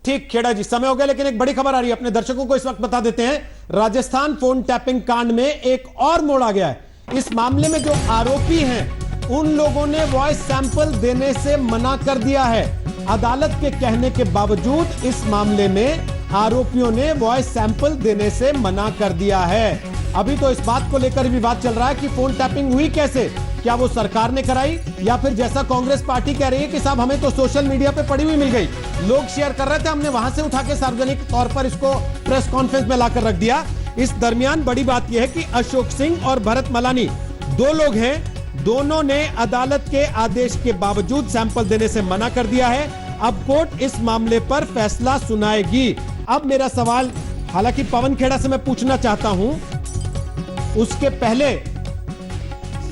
ठीक, खेड़ा जी, समय हो गया, लेकिन एक बड़ी खबर आ रही है, अपने दर्शकों को इस वक्त बता देते हैं। राजस्थान फोन टैपिंग कांड में एक और मोड़ आ गया है। इस मामले में जो आरोपी हैं उन लोगों ने वॉइस सैंपल देने से मना कर दिया है। अदालत के कहने के बावजूद इस मामले में आरोपियों ने वॉइस सैंपल देने से मना कर दिया है। अभी तो इस बात को लेकर विवाद चल रहा है कि फोन टैपिंग हुई कैसे, क्या वो सरकार ने कराई या फिर जैसा कांग्रेस पार्टी कह रही है कि साहब हमें तो सोशल मीडिया पे पड़ी हुई मिल गई, लोग शेयर कर रहे थे, हमने वहां से उठा के सार्वजनिक तौर पर इसको प्रेस कॉन्फ्रेंस में लाकर रख दिया। इस दरमियान बड़ी बात यह है कि अशोक सिंह और भरत मलानी दो लोग हैं, दोनों ने अदालत के आदेश के बावजूद सैंपल देने से मना कर दिया है। अब कोर्ट इस मामले पर फैसला सुनाएगी। अब मेरा सवाल, हालांकि पवन खेड़ा से मैं पूछना चाहता हूं, उसके पहले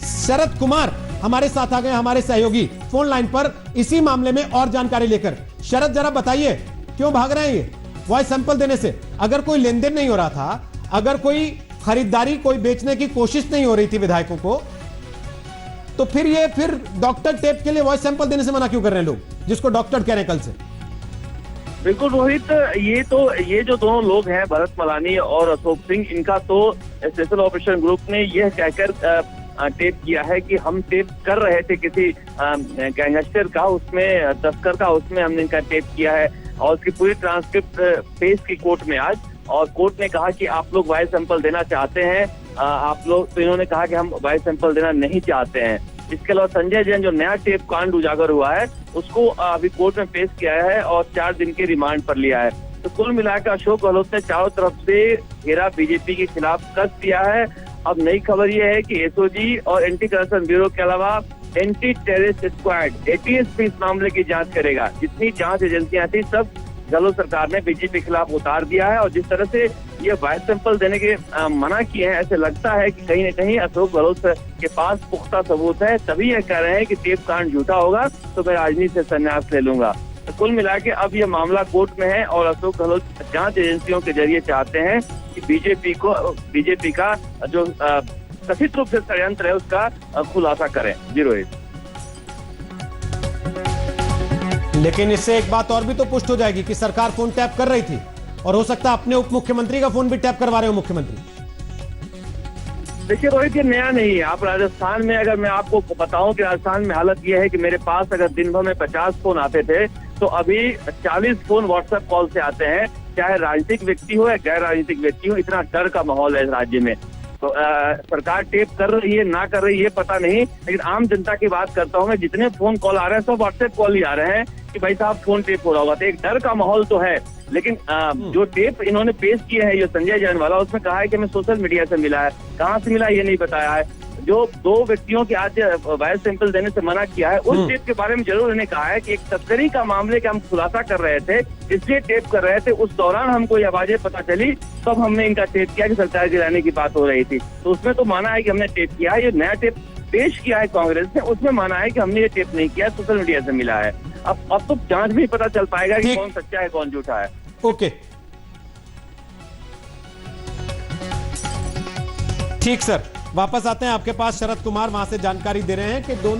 शरद कुमार हमारे साथ आ गए, हमारे सहयोगी फोन लाइन पर इसी मामले में और जानकारी लेकर। शरद, जरा बताइए क्यों भाग रहे हैं ये वॉइस सैंपल देने से? अगर कोई लेन देन नहीं हो रहा था, अगर कोई खरीदारी, कोई बेचने की कोशिश नहीं हो रही थी विधायकों को, तो फिर डॉक्टर टेप के लिए वॉइस सैंपल देने से मना क्यों कर रहे हैं लोग, जिसको डॉक्टर कह रहे हैं कल से? बिल्कुल रोहित, ये जो दोनों लोग हैं, भरत मलानी और अशोक सिंह, इनका तो स्पेशल ऑपरेशन ग्रुप ने यह कहकर टेप किया है कि हम टेप कर रहे थे किसी गैंगस्टर का, उसमें तस्कर का, उसमें हमने इनका टेप किया है और उसकी पूरी ट्रांसक्रिप्ट पेश की कोर्ट में आज। और कोर्ट ने कहा कि आप लोग वॉइस सैंपल देना चाहते हैं, आप लोग, तो इन्होंने कहा कि हम वॉइस सैंपल देना नहीं चाहते हैं। इसके अलावा संजय जैन, जो नया टेप कांड उजागर हुआ है, उसको अभी कोर्ट में पेश किया है और 4 दिन के रिमांड पर लिया है। तो कुल मिलाकर अशोक गहलोत ने चारों तरफ से घेरा बीजेपी के खिलाफ कस दिया है। अब नई खबर यह है कि एसओजी और एंटी करप्शन ब्यूरो के अलावा एंटी टेररिस्ट स्क्वाड एटीएस भी इस मामले की जांच करेगा। जितनी जांच एजेंसियां थी सब गहलोत सरकार ने बीजेपी के खिलाफ उतार दिया है। और जिस तरह से ये वॉइस सैंपल देने के मना किए हैं, ऐसे लगता है कि कहीं न कहीं अशोक गहलोत के पास पुख्ता सबूत है, तभी ये कह रहे हैं कि टेप कांड झूठा होगा तो मैं राजनीति से संन्यास ले लूंगा। तो कुल मिला के अब ये मामला कोर्ट में है और अशोक गहलोत जांच एजेंसियों के जरिए चाहते हैं कि बीजेपी का जो कथित रूप से षड्यंत्र है उसका खुलासा करें। जी रोहित, लेकिन इससे एक बात और भी तो पुष्ट हो जाएगी कि सरकार फोन टैप कर रही थी और हो सकता है अपने उप मुख्यमंत्री का फोन भी टैप करवा रहे हो मुख्यमंत्री। देखिए रोहित, ये नया नहीं है। आप राजस्थान में, अगर मैं आपको बताऊं कि राजस्थान में हालत ये है कि मेरे पास अगर दिन भर में 50 फोन आते थे तो अभी 40 फोन व्हाट्सएप कॉल से आते हैं, चाहे राजनीतिक व्यक्ति हो या गैर राजनीतिक व्यक्ति हो। इतना डर का माहौल है इस राज्य में। तो सरकार टेप कर रही है ना कर रही है पता नहीं, लेकिन आम जनता की बात करता हूँ मैं, जितने फोन कॉल आ रहे हैं सब व्हाट्सएप कॉल ही आ रहे हैं कि भाई साहब फोन टेप हो रहा होगा। तो एक डर का माहौल तो है। लेकिन जो टेप इन्होंने पेश किया है, जो संजय जैन वाला, उसमें कहा है कि हमें सोशल मीडिया से मिला है। कहाँ से मिला ये नहीं बताया है। जो 2 व्यक्तियों के आज वॉइस सैंपल देने से मना किया है, उस टेप के बारे में जरूर इन्होंने कहा है कि एक तस्करी का मामले का हम खुलासा कर रहे थे, इसलिए टेप कर रहे थे। उस दौरान हमको ये आवाजें पता चली, तब हमने इनका टेप किया कि सरकार गिराने की बात हो रही थी। तो उसमें तो माना है कि हमने टेप किया है। ये नया टेप पेश किया है कांग्रेस ने, उसमें माना है कि हमने ये टेप नहीं किया, सोशल मीडिया से मिला है। अब तो जांच में ही पता चल पाएगा कि कौन सच्चा है कौन झूठा है। ओके, ठीक सर, वापस आते हैं आपके पास। शरद कुमार वहां से जानकारी दे रहे हैं कि दोनों